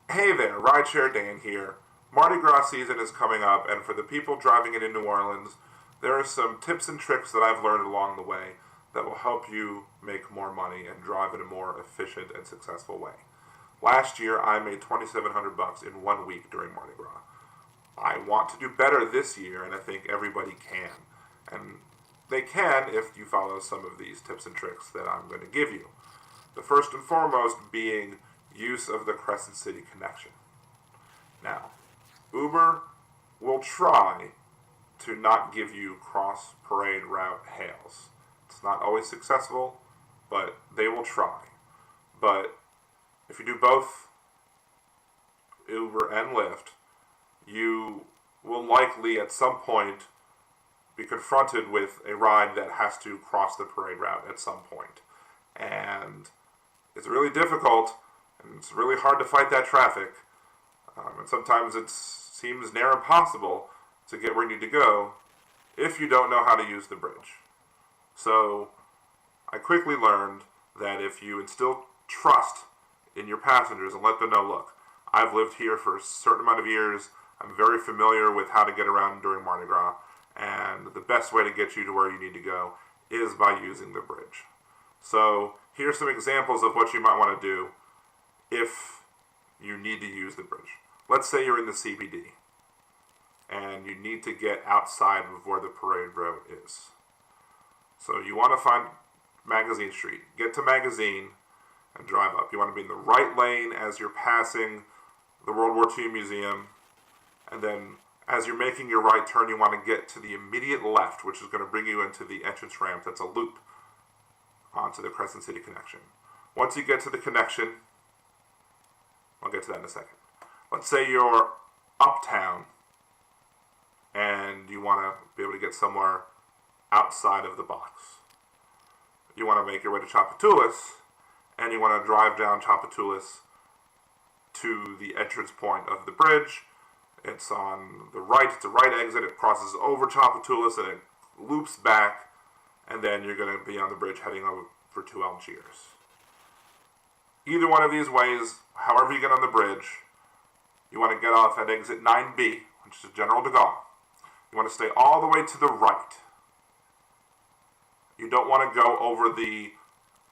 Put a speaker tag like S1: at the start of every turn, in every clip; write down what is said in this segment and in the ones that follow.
S1: Hey there, Rideshare Dan here. Mardi Gras season is coming up, and for the people driving it in New Orleans, there are some tips and tricks that I've learned along the way that will help you make more money and drive in a more efficient and successful way. Last year, I made $2,700 in 1 week during Mardi Gras. I want to do better this year, and I think everybody can. And they can if you follow some of these tips and tricks that I'm going to give you. The first and foremost being use of the Crescent City connection. Now, Uber will try to not give you cross parade route hails. It's not always successful, but they will try. But if you do both Uber and Lyft, you will likely at some point be confronted with a ride that has to cross the parade route at some point. And it's really difficult, and it's really hard to fight that traffic. And sometimes it seems near impossible to get where you need to go if you don't know how to use the bridge. So I quickly learned that if you instill trust in your passengers and let them know, look, I've lived here for a certain amount of years, I'm very familiar with how to get around during Mardi Gras, and the best way to get you to where you need to go is by using the bridge. So here's some examples of what you might want to do if you need to use the bridge. Let's say you're in the CBD and you need to get outside of where the parade road is. So you want to find Magazine Street. Get to Magazine and drive up. You want to be in the right lane as you're passing the World War II Museum. And then as you're making your right turn, you want to get to the immediate left, which is going to bring you into the entrance ramp. That's a loop onto the Crescent City connection. Once you get to the connection, I'll get to that in a second. Let's say you're uptown and you want to be able to get somewhere outside of the box. You want to make your way to Tchoupitoulas and you want to drive down Tchoupitoulas to the entrance point of the bridge. It's on the right, it's a right exit, it crosses over Tchoupitoulas and it loops back, and then you're going to be on the bridge heading over to Algiers. Either one of these ways, however you get on the bridge, you want to get off at exit 9B, which is General de Gaulle. You want to stay all the way to the right. You don't want to go over the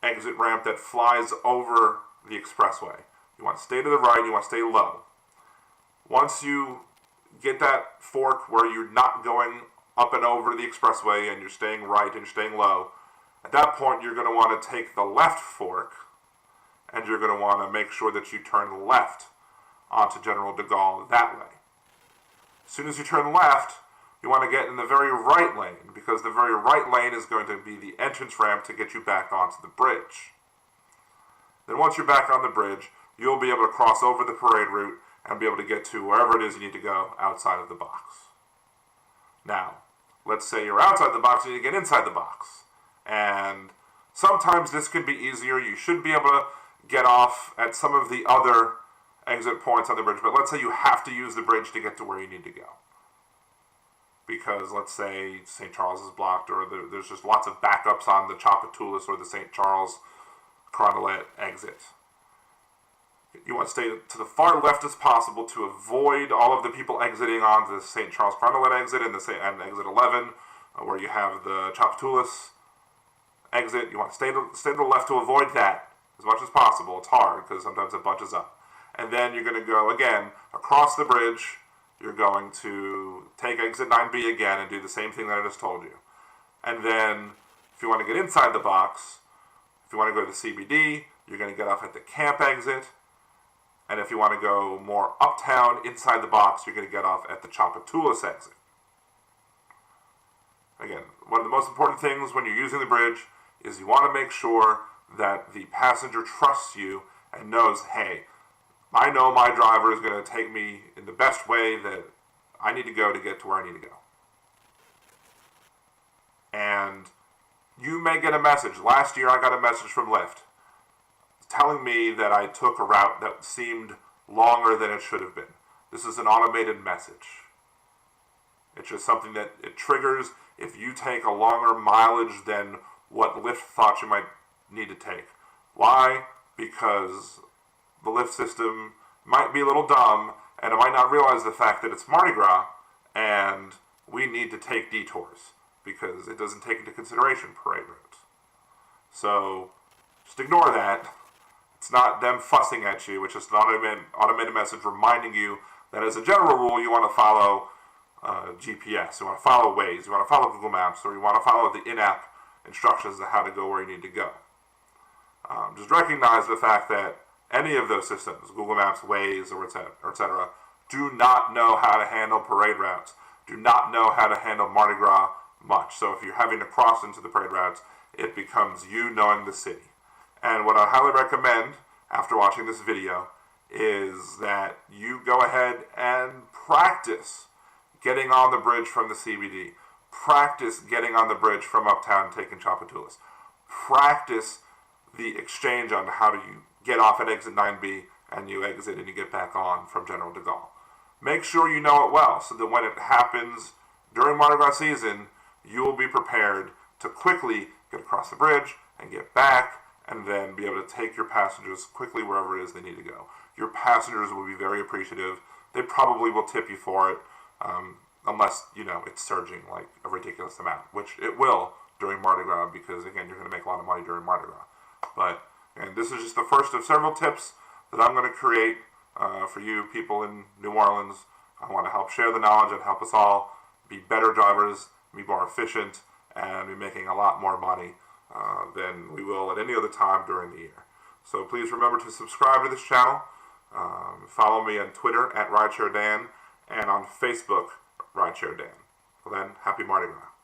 S1: exit ramp that flies over the expressway. You want to stay to the right, you want to stay low. Once you get that fork where you're not going up and over the expressway and you're staying right and you're staying low, at that point you're going to want to take the left fork and you're going to want to make sure that you turn left onto General de Gaulle that way. As soon as you turn left, you want to get in the very right lane because the very right lane is going to be the entrance ramp to get you back onto the bridge. Then once you're back on the bridge, you'll be able to cross over the parade route and be able to get to wherever it is you need to go outside of the box. Now, let's say you're outside the box and you need to get inside the box. And sometimes this can be easier. You should be able to get off at some of the other exit points on the bridge, but let's say you have to use the bridge to get to where you need to go. Because let's say St. Charles is blocked or there's just lots of backups on the Tchoupitoulas or the St. Charles Carondelet exit. You want to stay to the far left as possible to avoid all of the people exiting onto the St. Charles Carondelet exit and exit 11, where you have the Tchoupitoulas exit. You want to stay to the left to avoid that as much as possible. It's hard because sometimes it bunches up. And then you're going to go again across the bridge. You're going to take exit 9B again and do the same thing that I just told you. And then if you want to get inside the box, if you want to go to the CBD, you're going to get off at the camp exit. And if you want to go more uptown inside the box, you're going to get off at the Tchoupitoulas exit. Again, one of the most important things when you're using the bridge is you want to make sure that the passenger trusts you and knows, hey, I know my driver is going to take me in the best way that I need to go to get to where I need to go. And you may get a message. Last year I got a message from Lyft telling me that I took a route that seemed longer than it should have been. This is an automated message. It's just something that it triggers if you take a longer mileage than what Lyft thought you might need to take. Why? Because the Lyft system might be a little dumb, and it might not realize the fact that it's Mardi Gras, and we need to take detours, because it doesn't take into consideration parade routes. So, just ignore that. It's not them fussing at you, it's just an automated message reminding you that as a general rule, you want to follow GPS, you want to follow Waze, you want to follow Google Maps, or you want to follow the in-app instructions on how to go where you need to go. Just recognize the fact that any of those systems, Google Maps, Waze, or etc., do not know how to handle parade routes, do not know how to handle Mardi Gras much. So if you're having to cross into the parade routes, it becomes you knowing the city. And what I highly recommend after watching this video is that you go ahead and practice getting on the bridge from the CBD. Practice getting on the bridge from Uptown and taking Tchoupitoulas. Practice the exchange on how do you get off at exit 9B and you exit and you get back on from General de Gaulle. Make sure you know it well so that when it happens during Mardi Gras season, you will be prepared to quickly get across the bridge and get back and then be able to take your passengers quickly wherever it is they need to go. Your passengers will be very appreciative. They probably will tip you for it, unless, it's surging like a ridiculous amount, which it will during Mardi Gras because, again, you're going to make a lot of money during Mardi Gras. And this is just the first of several tips that I'm going to create for you people in New Orleans. I want to help share the knowledge and help us all be better drivers, be more efficient, and be making a lot more money than we will at any other time during the year. So please remember to subscribe to this channel. Follow me on Twitter at RideshareDan and on Facebook, RideshareDan. Well then, happy Mardi Gras.